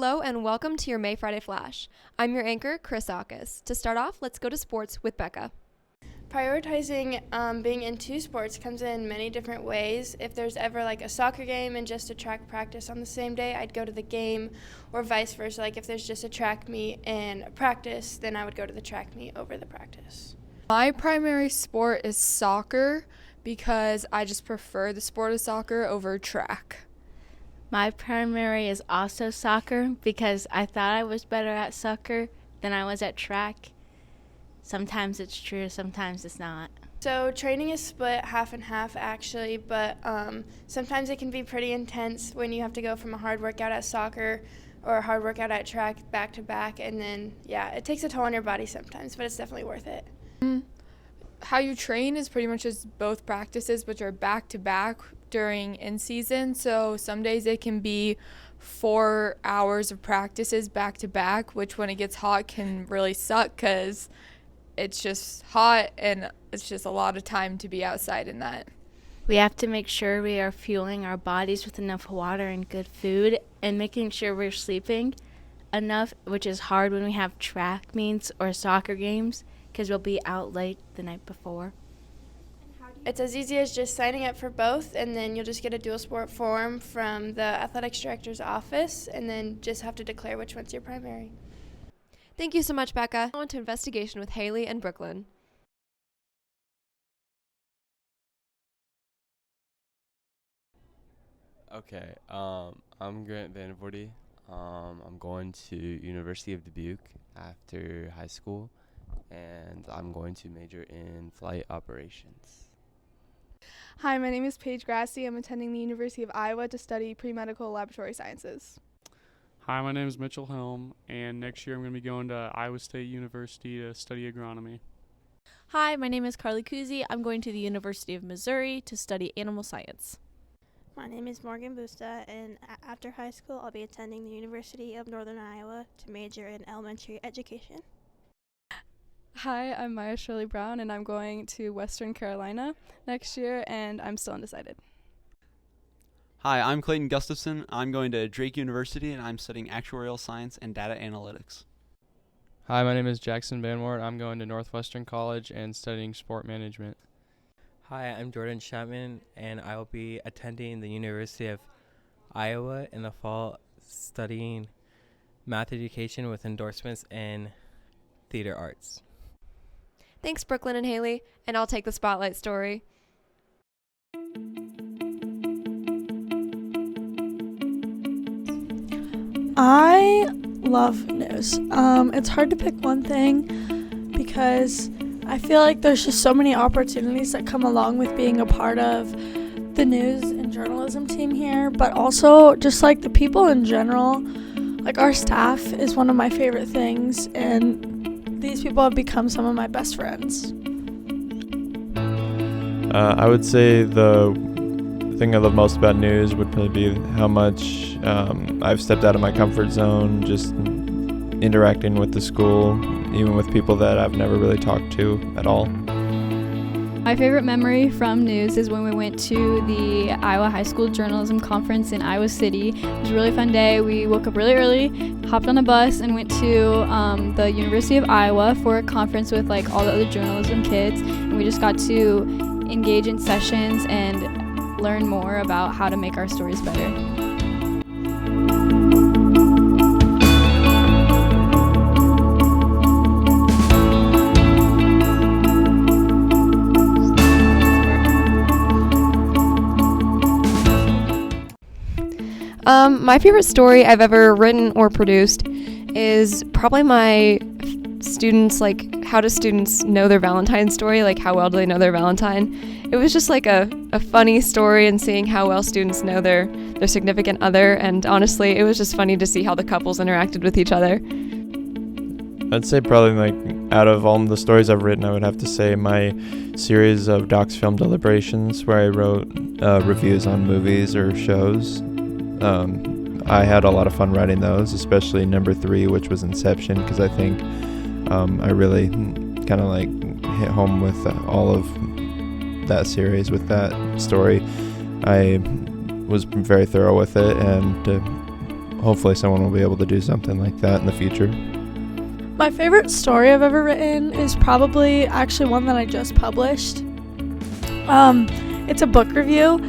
Hello and welcome to your May Friday Flash. I'm your anchor, Chris Aukes. To start off, let's go to sports with Becca. Prioritizing being into sports comes in many different ways. If there's ever like a soccer game and just a track practice on the same day, I'd go to the game, or vice versa. Like if there's just a track meet and a practice, then I would go to the track meet over the practice. My primary sport is soccer because I just prefer the sport of soccer over track. My primary is also soccer because I thought I was better at soccer than I was at track. Sometimes it's true, sometimes it's not. So training is split half and half actually, but sometimes it can be pretty intense when you have to go from a hard workout at soccer or a hard workout at track back to back, and then it takes a toll on your body sometimes, but it's definitely worth it. How you train is pretty much just both practices, which are back to back during in season. So some days it can be 4 hours of practices back to back, which when it gets hot can really suck because it's just hot and it's just a lot of time to be outside in that. We have to make sure we are fueling our bodies with enough water and good food and making sure we're sleeping enough, which is hard when we have track meets or soccer games because we'll be out late the night before. It's as easy as just signing up for both, and then you'll just get a dual sport form from the athletics director's office, and then just have to declare which one's your primary. Thank you so much, Becca. On to investigation with Haley and Brooklyn. Okay, I'm Grant Vandervoorde. I'm going to University of Dubuque after high school, and I'm going to major in flight operations. Hi, my name is Paige Grassi. I'm attending the University of Iowa to study pre-medical laboratory sciences. Hi, my name is Mitchell Helm, and next year I'm going to be going to Iowa State University to study agronomy. Hi, my name is Carly Kuzi. I'm going to the University of Missouri to study animal science. My name is Morgan Busta, and after high school I'll be attending the University of Northern Iowa to major in elementary education. Hi, I'm Maya Shirley Brown, and I'm going to Western Carolina next year, and I'm still undecided. Hi, I'm Clayton Gustafson. I'm going to Drake University, and I'm studying actuarial science and data analytics. Hi, my name is Jackson Banwart. I'm going to Northwestern College and studying sport management. Hi, I'm Jordan Chapman, and I will be attending the University of Iowa in the fall studying math education with endorsements in theater arts. Thanks, Brooklyn and Haley, and I'll take the spotlight story. I love news. It's hard to pick one thing because I feel like there's just so many opportunities that come along with being a part of the news and journalism team here, but also just like the people in general. Like our staff is one of my favorite things, and these people have become some of my best friends. I would say the thing I love most about news would probably be how much I've stepped out of my comfort zone, just interacting with the school, even with people that I've never really talked to at all. My favorite memory from news is when we went to the Iowa High School Journalism Conference in Iowa City. It was a really fun day. We woke up really early, hopped on a bus, and went to the University of Iowa for a conference with like all the other journalism kids. And we just got to engage in sessions and learn more about how to make our stories better. My favorite story I've ever written or produced is probably my students, like how do students know their Valentine story, like how well do they know their Valentine. It was just like a funny story, and seeing how well students know their significant other, and honestly it was just funny to see how the couples interacted with each other. I'd say probably like out of all the stories I've written, I would have to say my series of Doc's Film Deliberations, where I wrote reviews on movies or shows. I had a lot of fun writing those, especially number 3, which was Inception, because I think I really kind of like hit home with all of that series with that story. I was very thorough with it, and hopefully someone will be able to do something like that in the future. My favorite story I've ever written is probably actually one that I just published. It's a book review.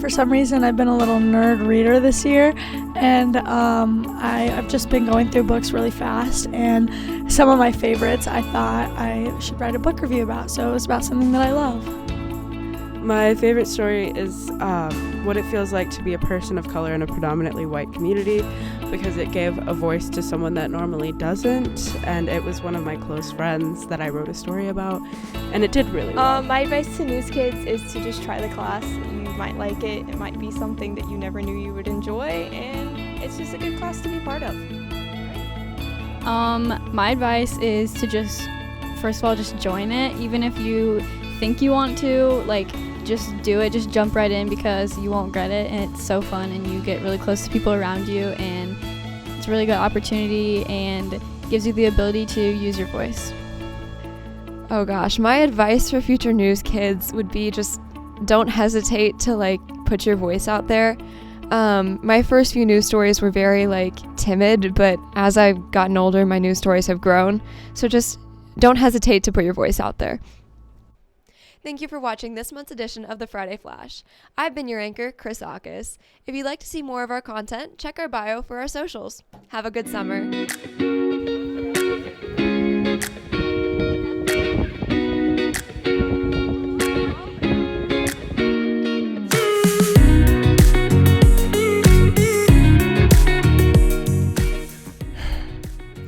For some reason, I've been a little nerd reader this year, and I've just been going through books really fast, and some of my favorites I thought I should write a book review about, so it was about something that I love. My favorite story is what it feels like to be a person of color in a predominantly white community, because it gave a voice to someone that normally doesn't, and it was one of my close friends that I wrote a story about, and it did really well. My advice to news kids is to just try the class. You might like it. It might be something that you never knew you would enjoy, and it's just a good class to be part of. My advice is to just, first of all, just join it. Even if you think you want to, like, just do it. Just jump right in, because you won't regret it, and it's so fun, and you get really close to people around you, and it's a really good opportunity and gives you the ability to use your voice. Oh gosh, my advice for future news kids would be just don't hesitate to like put your voice out there. My first few news stories were very like timid, but as I've gotten older, my news stories have grown. So just don't hesitate to put your voice out there. Thank you for watching this month's edition of the Friday Flash. I've been your anchor, Chris Akis. If you'd like to see more of our content, check our bio for our socials. Have a good summer.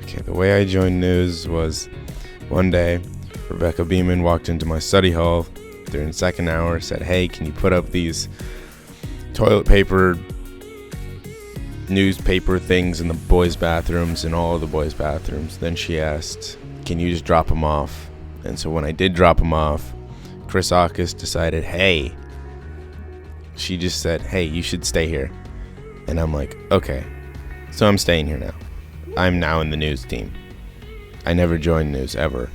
Okay, the way I joined news was one day Rebecca Beeman walked into my study hall during second hour, said, "Hey, can you put up these toilet paper, newspaper things in the boys' bathrooms, in all of the boys' bathrooms?" Then she asked, "Can you just drop them off?" And so when I did drop them off, Chris Akis decided, she just said, "Hey, you should stay here." And I'm like, okay, so I'm staying here now. I'm now in the news team. I never joined news ever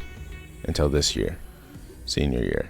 until this year, senior year.